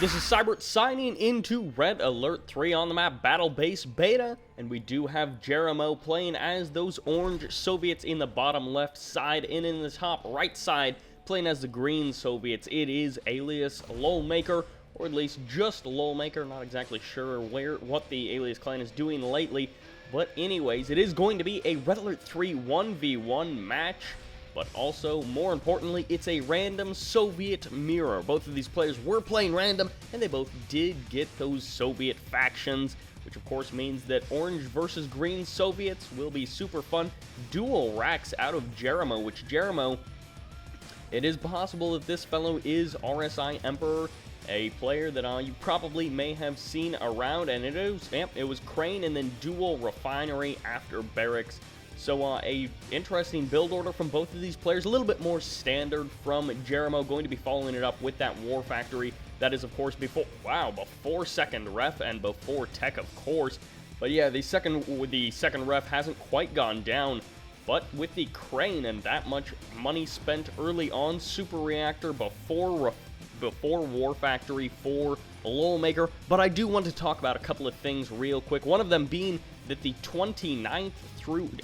This is Sybert signing into Red Alert 3 on the map BattleBase Beta, and we do have Jeromo playing as those orange Soviets in the bottom left side, and in the top right side playing as the green Soviets. It is alias LolMaker, or at least just LolMaker. Not exactly sure what the alias clan is doing lately, but anyways, it is going to be a Red Alert 3 1v1 match. But also, more importantly, it's a random Soviet mirror. Both of these players were playing random, and they both did get those Soviet factions, which of course means that orange versus green Soviets will be super fun. Dual racks out of Jeromo, which Jeromo, it is possible that this fellow is RSI Emperor, a player that you probably may have seen around, and it was Crane and then dual refinery after barracks. So a interesting build order from both of these players, a little bit more standard from Jeromo, going to be following it up with that War Factory. That is, of course, before second ref and before tech, of course. But yeah, the second ref hasn't quite gone down. But with the Crane and that much money spent early on, Super Reactor before War Factory for LolMaker. But I do want to talk about a couple of things real quick. One of them being that the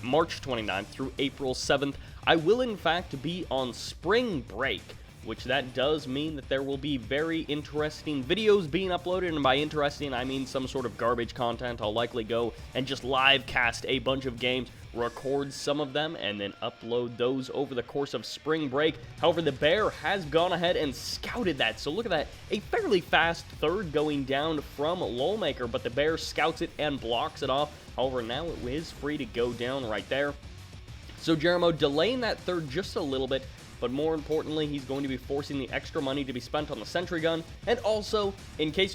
March 29th through April 7th, I will in fact be on spring break, which that does mean that there will be very interesting videos being uploaded, and by interesting, I mean some sort of garbage content. I'll likely go and just live cast a bunch of games, record some of them, and then upload those over the course of spring break. However, the Bear has gone ahead and scouted that, so look at that, a fairly fast third going down from LolMaker, but the Bear scouts it and blocks it off. However, now it is free to go down right there. So Jeromo delaying that third just a little bit, but more importantly, he's going to be forcing the extra money to be spent on the sentry gun, and also, in case,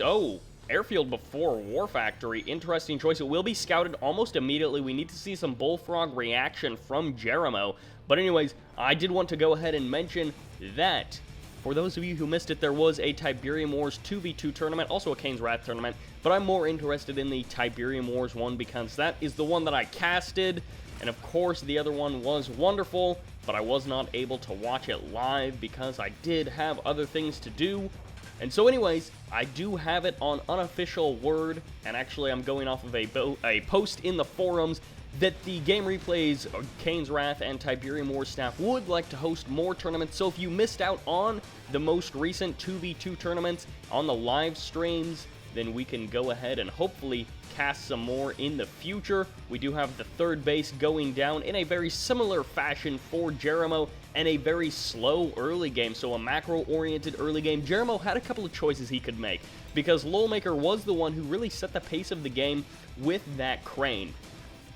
airfield before War Factory, interesting choice. It will be scouted almost immediately. We need to see some bullfrog reaction from Jeromo. But anyways, I did want to go ahead and mention that, for those of you who missed it, there was a Tiberium Wars 2v2 tournament, also a Kane's Wrath tournament, but I'm more interested in the Tiberium Wars one because that is the one that I casted, and of course the other one was wonderful, but I was not able to watch it live because I did have other things to do. And so anyways, I do have it on unofficial word, and actually I'm going off of a post in the forums that the Game Replays, Kane's Wrath, and Tiberium Wars staff would like to host more tournaments. So if you missed out on the most recent 2v2 tournaments on the live streams, then we can go ahead and hopefully cast some more in the future. We do have the third base going down in a very similar fashion for Jeromo, and a very slow early game, so a macro-oriented early game. Jeromo had a couple of choices he could make, because LolMaker was the one who really set the pace of the game with that Crane.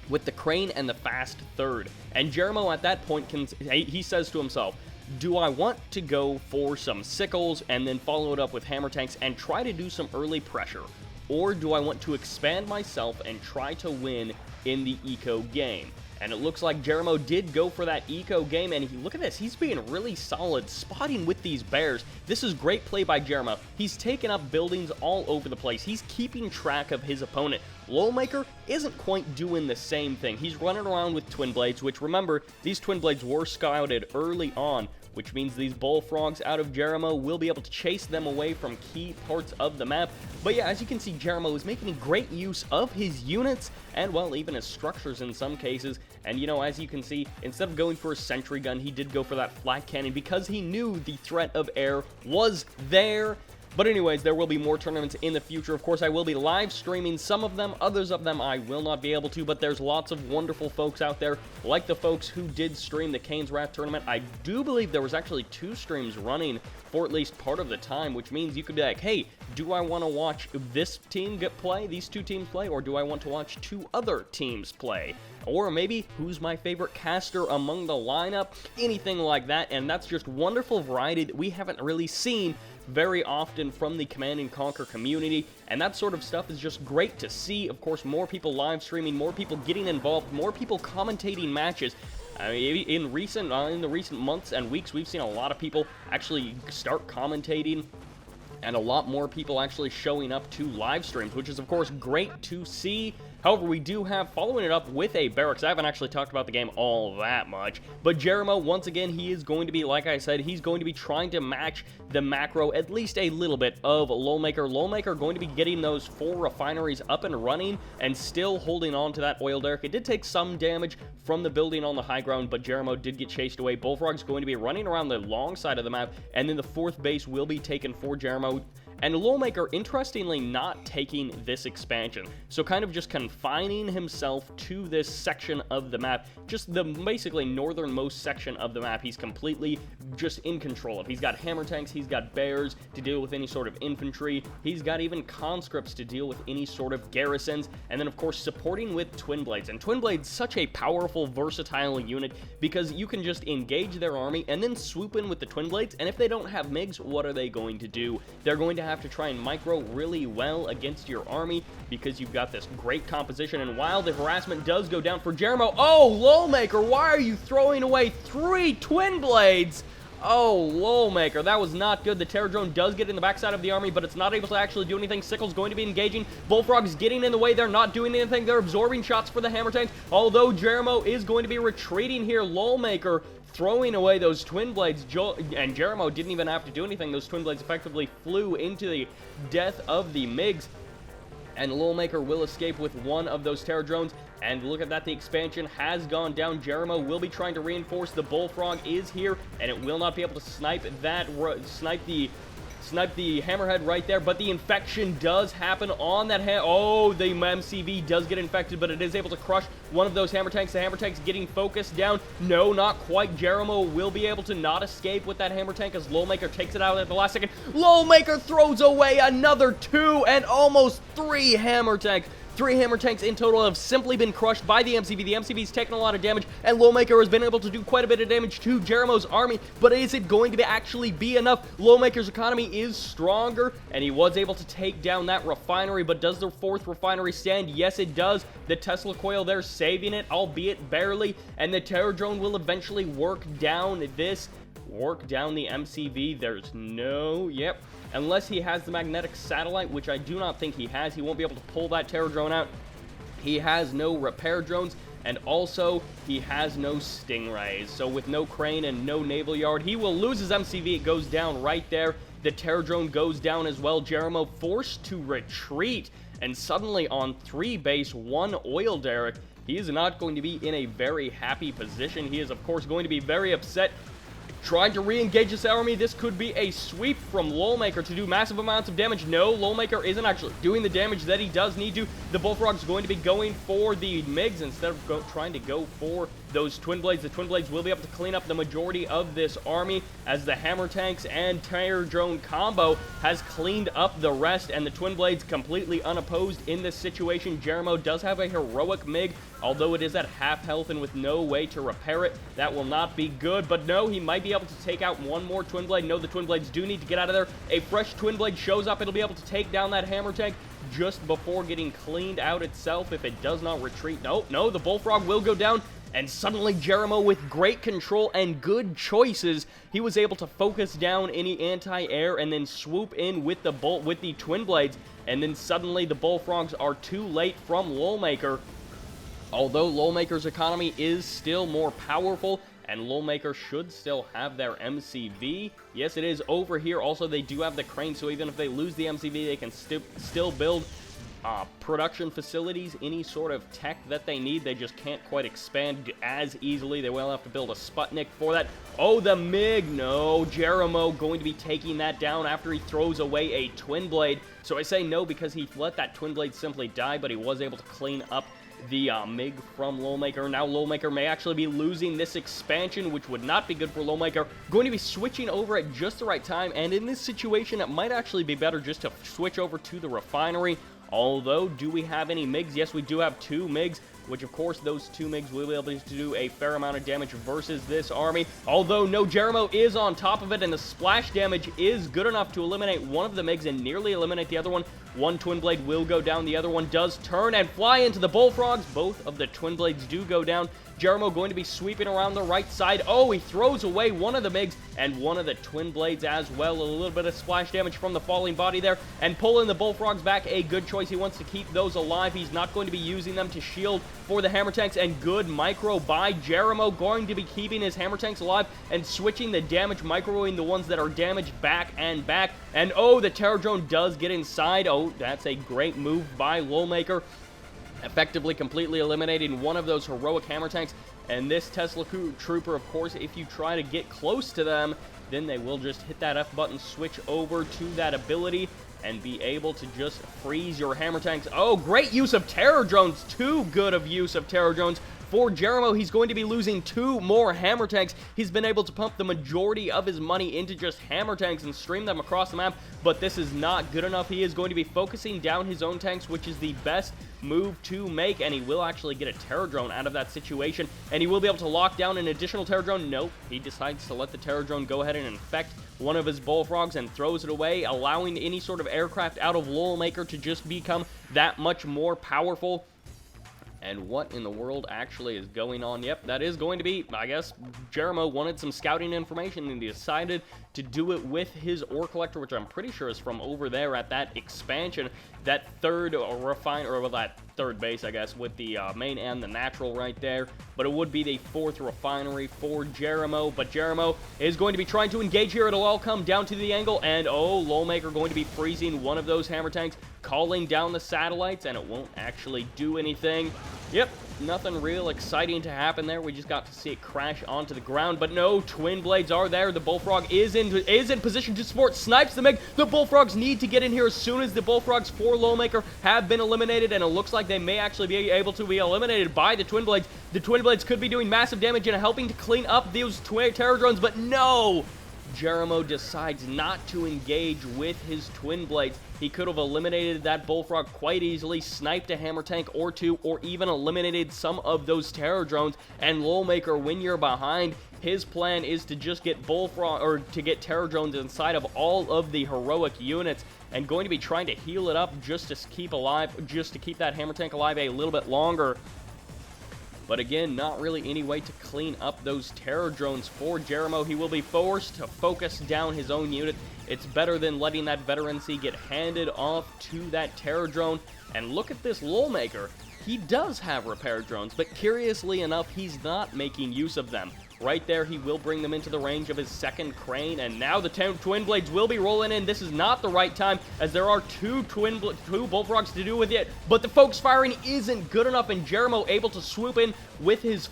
With the Crane and the fast third. And Jeromo at that point, he says to himself, do I want to go for some sickles and then follow it up with hammer tanks and try to do some early pressure? Or do I want to expand myself and try to win in the eco game? And it looks like Jeromo did go for that eco game, and look at this, he's being really solid spotting with these bears. This is great play by Jeromo. He's taken up buildings all over the place. He's keeping track of his opponent. LolMaker isn't quite doing the same thing. He's running around with twin blades, which, remember, these twin blades were scouted early on, which means these bullfrogs out of Jeromo will be able to chase them away from key parts of the map. But yeah, as you can see, Jeromo is making great use of his units, and well, even his structures in some cases. And you know, as you can see, instead of going for a sentry gun, he did go for that flat cannon because he knew the threat of air was there. But anyways, there will be more tournaments in the future. Of course, I will be live streaming some of them. Others of them I will not be able to, but there's lots of wonderful folks out there, like the folks who did stream the Kane's Wrath tournament. I do believe there was actually 2 streams running for at least part of the time, which means you could be like, hey, do I want to watch this team play, these 2 teams play, or do I want to watch 2 other teams play? Or maybe, who's my favorite caster among the lineup? Anything like that, and that's just wonderful variety that we haven't really seen very often from the Command & Conquer community, and that sort of stuff is just great to see. Of course, more people live streaming, more people getting involved, more people commentating matches. I mean, in the recent months and weeks, we've seen a lot of people actually start commentating, and a lot more people actually showing up to live streams, which is of course great to see. However, we do have, following it up with a barracks, I haven't actually talked about the game all that much, but Jeromo, once again, he is going to be, like I said, he's going to be trying to match the macro at least a little bit of Lolmaker. Lolmaker going to be getting those 4 refineries up and running and still holding on to that oil derrick. It did take some damage from the building on the high ground, but Jeromo did get chased away. Bullfrog's going to be running around the long side of the map, and then the 4th base will be taken for Jeromo. And Lolmaker, interestingly, not taking this expansion. So kind of just confining himself to this section of the map, just the basically northernmost section of the map. He's completely just in control of. He's got hammer tanks, he's got bears to deal with any sort of infantry, he's got even conscripts to deal with any sort of garrisons, and then of course supporting with twin blades. And twin blades, such a powerful, versatile unit, because you can just engage their army and then swoop in with the twin blades, and if they don't have MiGs, what are they going to do? They're going to have to try and micro really well against your army, because you've got this great composition. And while the harassment does go down for Jeromo, oh, Lolmaker, why are you throwing away 3 twin blades? Oh, Lolmaker, that was not good. The Terror Drone does get in the backside of the army, but it's not able to actually do anything. Sickle's going to be engaging. Bullfrog's getting in the way. They're not doing anything. They're absorbing shots for the hammer tanks, although Jeromo is going to be retreating here. Lolmaker throwing away those twin blades, and Jeromo didn't even have to do anything. Those twin blades effectively flew into the death of the MiGs, and Lolmaker will escape with one of those Terror Drones. And look at that, the expansion has gone down. Jeromo will be trying to reinforce. The Bullfrog is here, and it will not be able to snipe the hammerhead right there, but the infection does happen on that oh, the MCV does get infected, but it is able to crush one of those hammer tanks. The hammer tank's getting focused down. No, not quite. Jeromo will be able to not escape with that hammer tank as Lolmaker takes it out at the last second. Lolmaker throws away another 2 and almost 3 hammer tanks. 3 hammer tanks in total have simply been crushed by the MCV. The MCV's taken a lot of damage, and Lolmaker has been able to do quite a bit of damage to Jeromo's army, but is it going to actually be enough? Lolmaker's economy is stronger, and he was able to take down that refinery, but does the 4th refinery stand? Yes, it does. The Tesla coil there saving it, albeit barely, and the Terror Drone will eventually work down the MCV. There's no, unless he has the magnetic satellite, which I do not think he has. He won't be able to pull that Terror Drone out. He has no repair drones, and also he has no stingrays. So with no crane and no naval yard, he will lose his MCV. It goes down right there. The Terror Drone goes down as well. Jeromo forced to retreat, and suddenly on 3 base, 1 oil derrick, he is not going to be in a very happy position. He is, of course, going to be very upset, trying to re-engage this army. This could be a sweep from Lolmaker to do massive amounts of damage. No, Lolmaker isn't actually doing the damage that he does need to. The Bullfrog's going to be going for the MiGs instead of trying to go for those twin blades. The twin blades will be able to clean up the majority of this army, as the hammer tanks and Terror Drone combo has cleaned up the rest, and the twin blades completely unopposed in this situation. Jeromo does have a heroic MiG, although it is at half health and with no way to repair it. That will not be good, but no, he might be able to take out one more twin blade. No, the twin blades do need to get out of there. A fresh twin blade shows up. It'll be able to take down that hammer tank just before getting cleaned out itself if it does not retreat. No, the Bullfrog will go down. And suddenly Jeromo, with great control and good choices, he was able to focus down any anti-air and then swoop in with the twin blades. And then suddenly the Bullfrogs are too late from Lolmaker. Although Lolmaker's economy is still more powerful, and Lolmaker should still have their MCV. Yes, it is over here. Also, they do have the crane, so even if they lose the MCV, they can still build production facilities, any sort of tech that they need. They just can't quite expand as easily. They will have to build a Sputnik for that. Oh, the MiG. No, Jeromo going to be taking that down after he throws away a twin blade. So I say no because he let that twin blade simply die, but he was able to clean up the MiG from Lolmaker. Now Lolmaker may actually be losing this expansion, which would not be good for Lolmaker. Going to be switching over at just the right time, and in this situation, it might actually be better just to switch over to the refinery. Although, do we have any MiGs? Yes, we do have 2 MiGs, which of course those 2 MiGs will be able to do a fair amount of damage versus this army. Although, no, Jeromo is on top of it, and the splash damage is good enough to eliminate one of the MiGs and nearly eliminate the other one. One Twin Blade will go down. The other one does turn and fly into the Bullfrogs. Both of the Twin Blades do go down. Jeromo going to be sweeping around the right side. Oh, he throws away one of the MiGs and one of the Twin Blades as well. A little bit of splash damage from the falling body there, and pulling the Bullfrogs back, a good choice. He wants to keep those alive. He's not going to be using them to shield for the Hammer Tanks, and good micro by Jeromo, going to be keeping his Hammer Tanks alive and switching the damage, microing the ones that are damaged back and back. And oh, the Terror Drone does get inside. Oh, that's a great move by Lolmaker, effectively completely eliminating one of those heroic Hammer Tanks. And this Tesla Trooper, of course, if you try to get close to them, then they will just hit that F button, switch over to that ability, and be able to just freeze your Hammer Tanks. Oh, great use of Terror Drones. Too good of use of Terror Drones for Jeromo. He's going to be losing 2 more Hammer Tanks. He's been able to pump the majority of his money into just Hammer Tanks and stream them across the map, but this is not good enough. He is going to be focusing down his own tanks, which is the best move to make, and he will actually get a Terror Drone out of that situation, and he will be able to lock down an additional Terror Drone. Nope, he decides to let the Terror Drone go ahead and infect one of his Bullfrogs and throws it away, allowing any sort of aircraft out of Lolmaker to just become that much more powerful. And what in the world actually is going on? Yep, that is going to be, I guess, Jeromo wanted some scouting information, and he decided to do it with his ore collector, which I'm pretty sure is from over there at that expansion, that third that third base, I guess, with the main and the natural right there. But it would be the 4th refinery for Jeromo. But Jeromo is going to be trying to engage here. It'll all come down to the angle, and oh, Lolmaker going to be freezing one of those Hammer Tanks, calling down the satellites, and it won't actually do anything. Yep, nothing real exciting to happen there. We just got to see it crash onto the ground, but no, Twin Blades are there. The Bullfrog is in position to support, snipes the MiG. The Bullfrogs need to get in here as soon as the Bullfrogs for Lolmaker have been eliminated, and it looks like they may actually be able to be eliminated by the Twin Blades. The Twin Blades could be doing massive damage and helping to clean up those Terror Drones, but no! Jeromo decides not to engage with his Twin Blades. He could have eliminated that Bullfrog quite easily, sniped a Hammer Tank or 2, or even eliminated some of those Terror Drones. And Lolmaker, when you're behind, his plan is to just get Bullfrog, or to get Terror Drones inside of all of the heroic units, and going to be trying to heal it up just to keep that Hammer Tank alive a little bit longer. But again, not really any way to clean up those Terror Drones for Jeromo. He will be forced to focus down his own unit. It's better than letting that veterancy get handed off to that Terror Drone. And look at this Lolmaker. He does have repair drones, but curiously enough, he's not making use of them. Right there, he will bring them into the range of his second crane, and now the Twin Blades will be rolling in. This is not the right time, as there are two Bullfrogs to do with it, but the focus firing isn't good enough, and Jeromo able to swoop in with his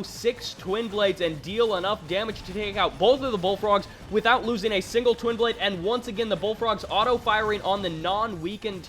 6 Twin Blades and deal enough damage to take out both of the Bullfrogs without losing a single Twin Blade, and once again, the Bullfrogs auto-firing on the non-weakened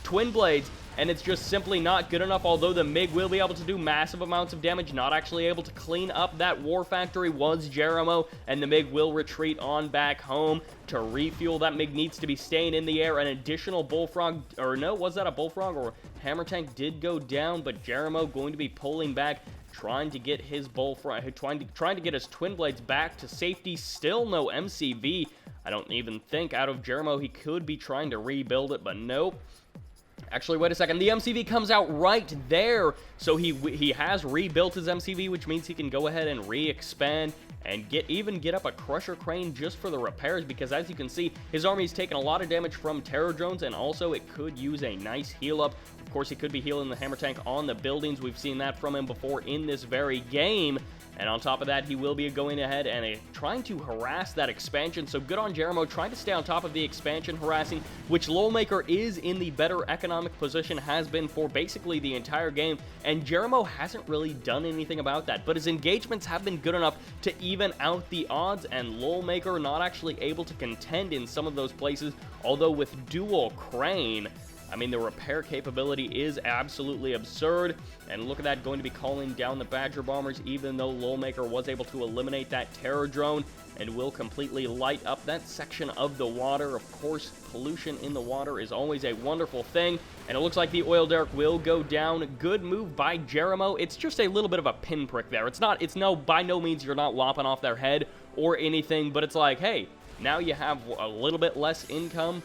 Twin Blades, and it's just simply not good enough. Although the MiG will be able to do massive amounts of damage, not actually able to clean up that war factory was Jeromo, and the MiG will retreat on back home to refuel. That MiG needs to be staying in the air. An additional Bullfrog, or no, was that a Bullfrog or Hammer Tank, did go down, but Jeromo going to be pulling back, trying to get his Bullfrog, trying to get his Twin Blades back to safety. Still no MCV. I don't even think out of Jeromo. He could be trying to rebuild it, but nope. Actually, wait a second. The MCV comes out right there. So he has rebuilt his MCV, which means he can go ahead and re-expand and even get up a Crusher Crane just for the repairs, because as you can see, his army's taken a lot of damage from Terror Drones, and also it could use a nice heal up. Of course, he could be healing the Hammer Tank on the buildings. We've seen that from him before in this very game. And on top of that, he will be going ahead and trying to harass that expansion. So good on Jeromo, trying to stay on top of the expansion, harassing, which Lolmaker is in the better economic position, has been for basically the entire game. And Jeromo hasn't really done anything about that. But his engagements have been good enough to even out the odds, and Lolmaker not actually able to contend in some of those places. Although with dual crane, I mean, the repair capability is absolutely absurd. And look at that, going to be calling down the Badger Bombers, even though Lolmaker was able to eliminate that Terror Drone and will completely light up that section of the water. Of course, pollution in the water is always a wonderful thing. And it looks like the oil derrick will go down. Good move by Jeromo. It's just a little bit of a pinprick there. By no means you're not lopping off their head or anything, but it's like, hey, now you have a little bit less income.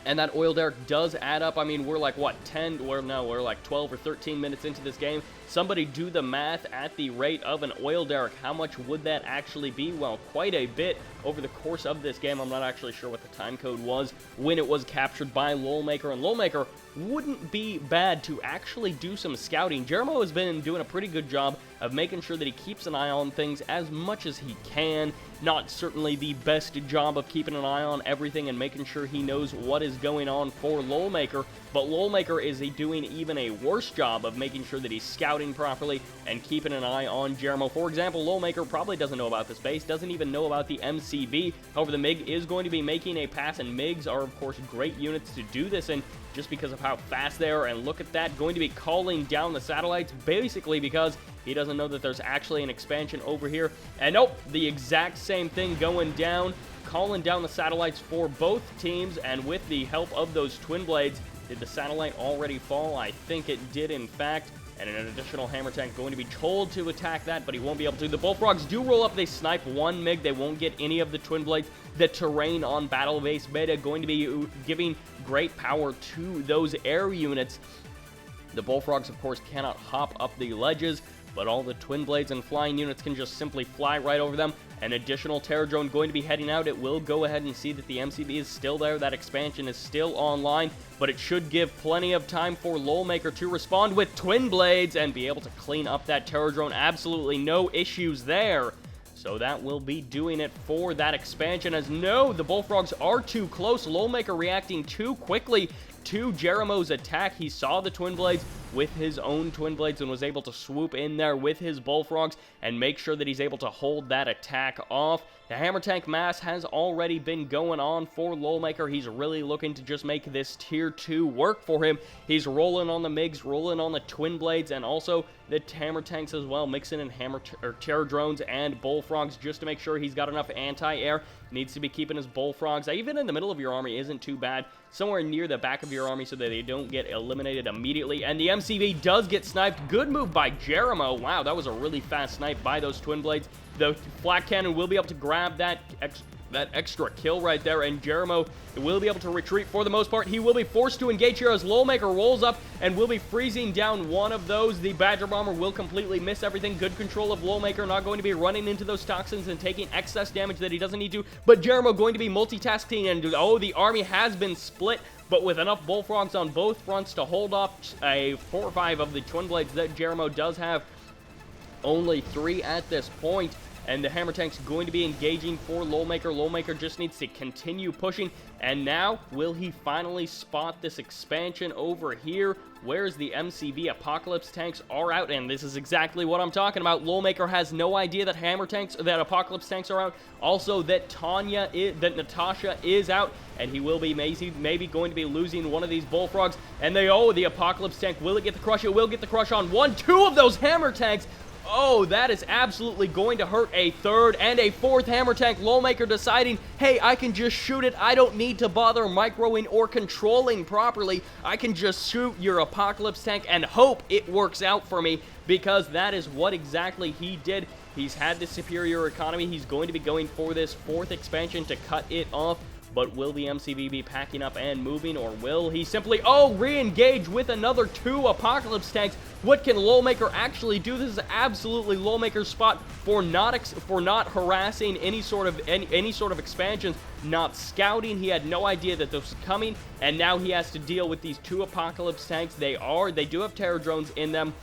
And that oil derrick does add up. I mean, we're like, what, we're like 12 or 13 minutes into this game. Somebody do the math at the rate of an oil derrick. How much would that actually be? Well, quite a bit over the course of this game. I'm not actually sure what the time code was when it was captured by Lolmaker. And Lolmaker wouldn't be bad to actually do some scouting. Jeromo has been doing a pretty good job of making sure that he keeps an eye on things as much as he can. Not certainly the best job of keeping an eye on everything and making sure he knows what is going on for Lolmaker, but Lolmaker is doing even a worse job of making sure that he's scouting properly and keeping an eye on Jeromo. For example, Lolmaker probably doesn't know about this base, doesn't even know about the MCV. However, the MiG is going to be making a pass, and MiGs are, of course, great units to do this in just because of how fast they are. And look at that, going to be calling down the satellites basically because he doesn't know that there's actually an expansion over here. And nope, the exact same thing going down, calling down the satellites for both teams, and with the help of those twin blades. Did the satellite already fall? I think it did, in fact. And an additional hammer tank going to be told to attack that, but he won't be able to. The bullfrogs do roll up. They snipe one MiG. They won't get any of the twin blades. The terrain on BattleBase Beta going to be giving great power to those air units. The bullfrogs, of course, cannot hop up the ledges, but all the twin blades and flying units can just simply fly right over them. An additional terror drone going to be heading out. It will go ahead and see that the MCB is still there. That expansion is still online, but it should give plenty of time for Lolmaker to respond with twin blades and be able to clean up that terror drone. Absolutely no issues there. So that will be doing it for that expansion. As no, the bullfrogs are too close. Lolmaker reacting too quickly to Jeromo's attack. He saw the twin blades with his own twin blades and was able to swoop in there with his bullfrogs and make sure that he's able to hold that attack off. The hammer tank mass has already been going on for Lolmaker. He's really looking to just make this tier 2 work for him. He's rolling on the MiGs, rolling on the twin blades, and also the hammer tanks as well, mixing in terror drones and bullfrogs just to make sure he's got enough anti-air. Needs to be keeping his bullfrogs, even in the middle of your army, isn't too bad. Somewhere near the back of your army so that they don't get eliminated immediately. And the MCV does get sniped. Good move by Jeromo. Wow, that was a really fast snipe by those twin blades. The flak cannon will be able to grab that extra kill right there, and Jeromo will be able to retreat for the most part. He will be forced to engage here as Lolmaker rolls up and will be freezing down one of those. The Badger Bomber will completely miss everything. Good control of Lolmaker, not going to be running into those toxins and taking excess damage that he doesn't need to, but Jeromo going to be multitasking, and oh, the army has been split, but with enough bullfrogs on both fronts to hold off a 4 or 5 of the twin blades that Jeromo does have. Only 3 at this point. And the hammer tank's going to be engaging for Lolmaker. Lolmaker just needs to continue pushing. And now, will he finally spot this expansion over here? Where's the MCV? Apocalypse tanks are out, and this is exactly what I'm talking about. Lolmaker has no idea that Apocalypse tanks are out. Also, that Natasha is out, and he will be maybe going to be losing one of these bullfrogs. And the Apocalypse tank, will it get the crush? It will get the crush on 1, 2 of those hammer tanks. Oh, that is absolutely going to hurt a 3rd and a 4th hammer tank. Lolmaker deciding, hey, I can just shoot it. I don't need to bother microing or controlling properly. I can just shoot your Apocalypse tank and hope it works out for me, because that is what exactly he did. He's had the superior economy. He's going to be going for this 4th expansion to cut it off. But will the MCV be packing up and moving, or will he simply, re-engage with another 2 Apocalypse tanks? What can Lolmaker actually do? This is absolutely Lolmaker's spot for not harassing any sort of expansions, not scouting. He had no idea that this was coming, and now he has to deal with these 2 Apocalypse tanks. They do have terror drones in them,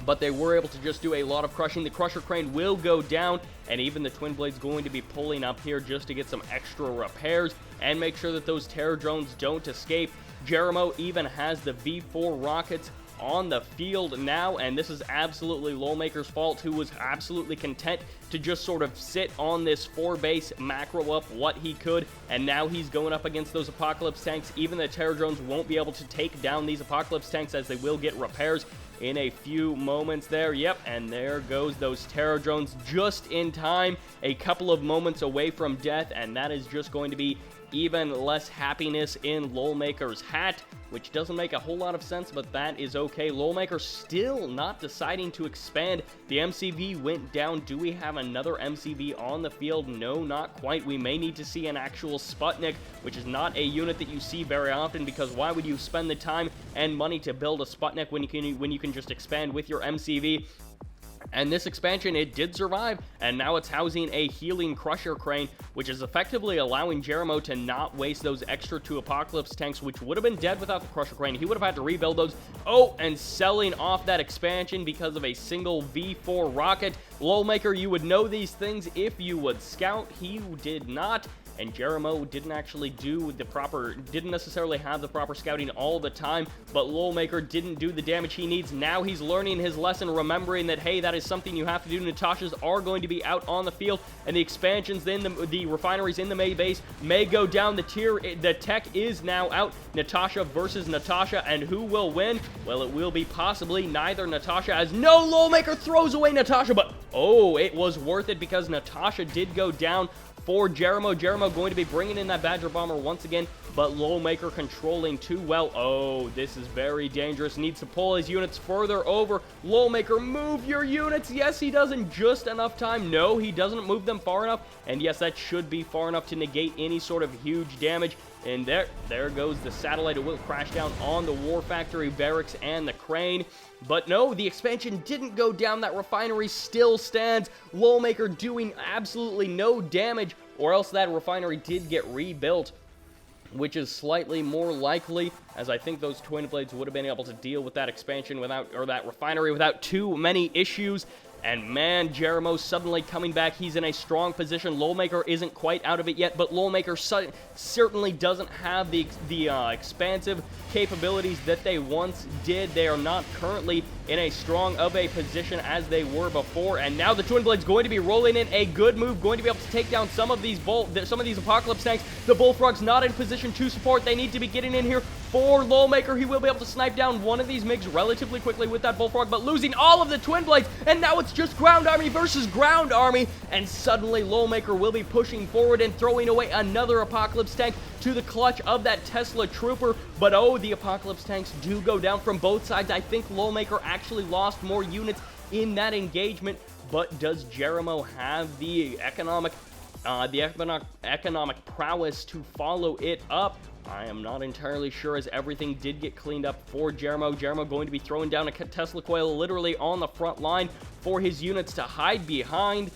but they were able to just do a lot of crushing. The Crusher Crane will go down, and even the Twin Blade's going to be pulling up here just to get some extra repairs and make sure that those terror drones don't escape. Jeromo even has the V4 rockets on the field now, and this is absolutely Lolmaker's fault, who was absolutely content to just sort of sit on this 4-base macro up what he could, and now he's going up against those Apocalypse tanks. Even the terror drones won't be able to take down these Apocalypse tanks, as they will get repairs in a few moments there. Yep, and there goes those terror drones just in time, a couple of moments away from death, and that is just going to be even less happiness in Lolmaker's hat, which doesn't make a whole lot of sense, but that is okay. Lolmaker still not deciding to expand. The MCV went down. Do we have another MCV on the field? No, not quite. We may need to see an actual Sputnik, which is not a unit that you see very often, because why would you spend the time and money to build a Sputnik when you can just expand with your MCV? And this expansion, it did survive, and now it's housing a healing Crusher Crane, which is effectively allowing Jeromo to not waste those extra 2 Apocalypse tanks, which would have been dead without the Crusher Crane. He would have had to rebuild those. Oh, and selling off that expansion because of a single V4 rocket. Lolmaker, you would know these things if you would scout. He did not. And Jeromo didn't actually didn't necessarily have the proper scouting all the time, but Lolmaker didn't do the damage he needs. Now he's learning his lesson, remembering that, hey, that is something you have to do. Natashas are going to be out on the field, and the expansions, then the refineries in the May base may go down. The tech is now out. Natasha versus Natasha, and who will win? Well, it will be possibly neither Natasha, as no, Lolmaker throws away Natasha, but oh, it was worth it because Natasha did go down for Jeromo. Jeromo going to be bringing in that Badger Bomber once again, but Lolmaker controlling too well. Oh, this is very dangerous. Needs to pull his units further over. Lolmaker, move your units. Yes, he does in just enough time. No, he doesn't move them far enough. And yes, that should be far enough to negate any sort of huge damage. And there goes the satellite. It will crash down on the War Factory barracks and the crane. But no, the expansion didn't go down. That refinery still stands. Lolmaker doing absolutely no damage, or else that refinery did get rebuilt, which is slightly more likely, as I think those Twin Blades would have been able to deal with that expansion or that refinery without too many issues. And man, Jeromo suddenly coming back. He's in a strong position. Lolmaker isn't quite out of it yet, but Lolmaker certainly doesn't have the expansive capabilities that they once did. They are not currently in as strong of a position as they were before. And now the Twin Blade's going to be rolling in a good move, going to be able to take down some of these Apocalypse tanks. The Bullfrog's not in position to support. They need to be getting in here for Lolmaker. He will be able to snipe down one of these MiGs relatively quickly with that Bullfrog, but losing all of the Twin Blades. And now it's just ground army versus ground army, and suddenly Lolmaker will be pushing forward and throwing away another Apocalypse tank to the clutch of that Tesla Trooper. But oh, the Apocalypse tanks do go down from both sides. I think Lolmaker actually lost more units in that engagement, but does Jeromo have the economic prowess to follow it up? I am not entirely sure, as everything did get cleaned up for Jeromo. Jeromo going to be throwing down a Tesla coil literally on the front line for his units to hide behind.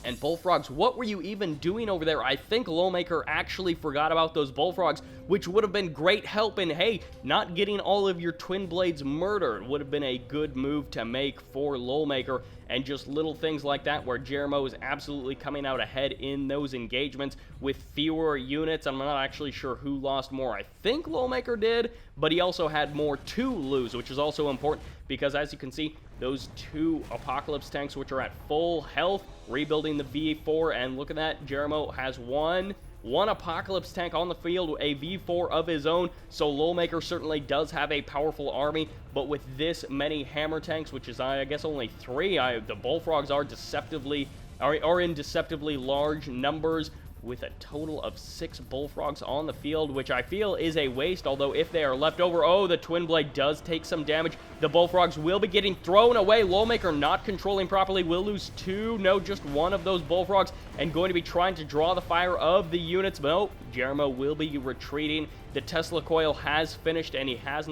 And Bullfrogs, what were you even doing over there? I think Lolmaker actually forgot about those Bullfrogs, which would have been great help in, hey, not getting all of your Twin Blades murdered would have been a good move to make for Lolmaker. And just little things like that where Jeromo is absolutely coming out ahead in those engagements with fewer units. I'm not actually sure who lost more. I think Lolmaker did, but he also had more to lose, which is also important because, as you can see, those 2 Apocalypse tanks, which are at full health, rebuilding the V4, and look at that, Jeromo has one Apocalypse tank on the field, a V4 of his own, so Lolmaker certainly does have a powerful army, but with this many hammer tanks, which is, I guess, only 3, the Bullfrogs are in deceptively large numbers, with a total of 6 Bullfrogs on the field, which I feel is a waste, although if they are left over, oh, the Twin Blade does take some damage. The Bullfrogs will be getting thrown away. Lolmaker not controlling properly, will lose 2, no, just 1 of those Bullfrogs, and going to be trying to draw the fire of the units, but no, Jeromo will be retreating. The Tesla coil has finished, and he has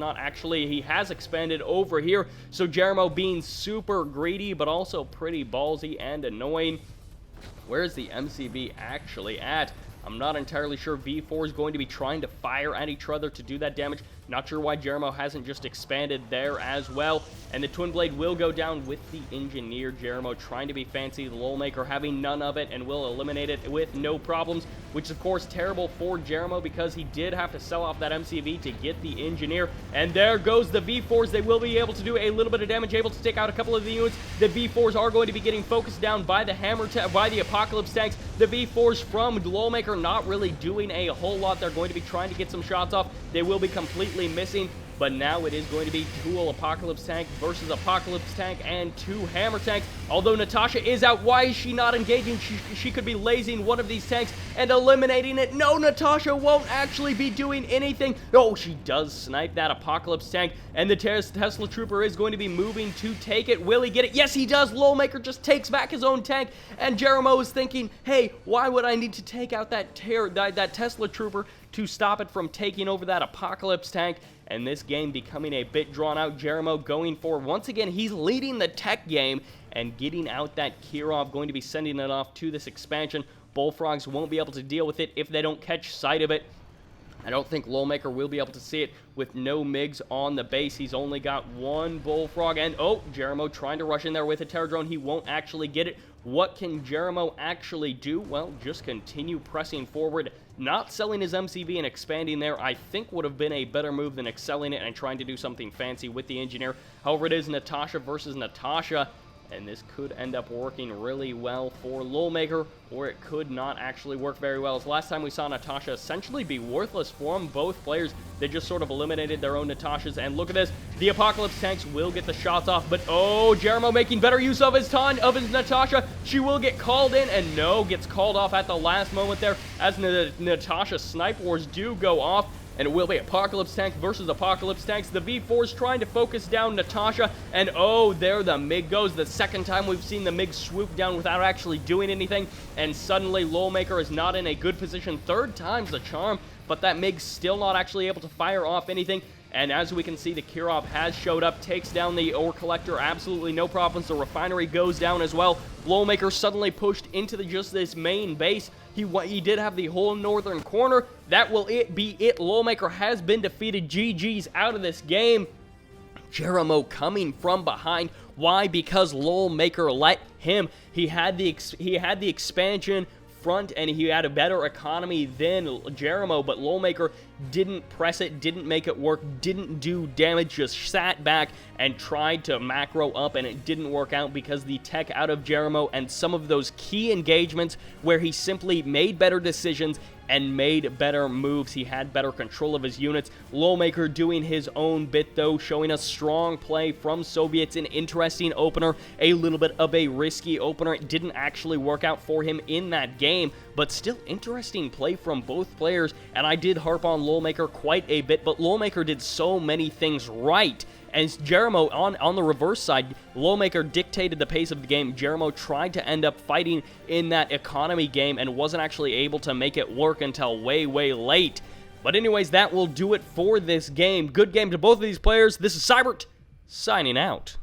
expanded over here, so Jeromo being super greedy, but also pretty ballsy and annoying. Where's the MCV actually at? I'm not entirely sure. V4 is going to be trying to fire at each other to do that damage. Not sure why Jeromo hasn't just expanded there as well. And the Twin Blade will go down with the Engineer. Jeromo trying to be fancy. The Lolmaker having none of it and will eliminate it with no problems, which is, of course, terrible for Jeromo because he did have to sell off that MCV to get the Engineer. And there goes the V4s. They will be able to do a little bit of damage, able to take out a couple of the units. The V4s are going to be getting focused down by the Apocalypse tanks. The V4s from Lolmaker not really doing a whole lot. They're going to be trying to get some shots off. They will be completely missing. but now it is going to be dual Apocalypse Tank versus Apocalypse Tank and 2 Hammer Tanks. Although Natasha is out, why is she not engaging? She could be lasing one of these tanks and eliminating it. No, Natasha won't actually be doing anything. Oh, she does snipe that Apocalypse Tank, and the Tesla Trooper is going to be moving to take it. Will he get it? Yes, he does. Lolmaker just takes back his own tank, and Jeromo is thinking, hey, why would I need to take out that Tesla Trooper to stop it from taking over that Apocalypse Tank? And this game becoming a bit drawn out. Jeromo going for, once again, he's leading the tech game and getting out that Kirov, going to be sending it off to this expansion. Bullfrogs won't be able to deal with it if they don't catch sight of it. I don't think Lolmaker will be able to see it with no MiGs on the base. He's only got 1 Bullfrog, and oh, Jeromo trying to rush in there with a Terror Drone. He won't actually get it. What can Jeromo actually do? Well, just continue pressing forward. Not selling his MCV and expanding there, I think, would have been a better move than excelling it and trying to do something fancy with the Engineer. However, it is Natasha versus Natasha, and this could end up working really well for Lolmaker, or it could not actually work very well. As last time we saw Natasha essentially be worthless for them, both players, they just sort of eliminated their own Natashas, and look at this, the Apocalypse Tanks will get the shots off, but oh, Jeromo making better use of his Natasha. She will get called in, and no, gets called off at the last moment there, as Natasha Snipe Wars do go off. And it will be Apocalypse Tank versus Apocalypse Tanks. The V4's trying to focus down Natasha, and oh, there the MiG goes. The second time we've seen the MiG swoop down without actually doing anything, and suddenly Lolmaker is not in a good position. 3rd time's the charm, but that MiG's still not actually able to fire off anything. And as we can see, the Kirov has showed up, takes down the ore collector, absolutely no problems. The refinery goes down as well. Lolmaker suddenly pushed into just this main base. He did have the whole northern corner. That will be it. Lolmaker has been defeated. GG's out of this game. Jeromo coming from behind. Why? Because Lolmaker let him. He had the expansion front, and he had a better economy than Jeromo, but Lolmaker didn't press it, didn't make it work, didn't do damage, just sat back and tried to macro up, and it didn't work out because the tech out of Jeromo and some of those key engagements where he simply made better decisions and made better moves. He had better control of his units. Lolmaker doing his own bit, though, showing us strong play from Soviets. An interesting opener, a little bit of a risky opener. It didn't actually work out for him in that game, but still interesting play from both players, and I did harp on Lolmaker quite a bit, but Lolmaker did so many things right. And Jeromo, on the reverse side, Lolmaker dictated the pace of the game. Jeromo tried to end up fighting in that economy game and wasn't actually able to make it work until way, way late. But anyways, that will do it for this game. Good game to both of these players. This is Sybert, signing out.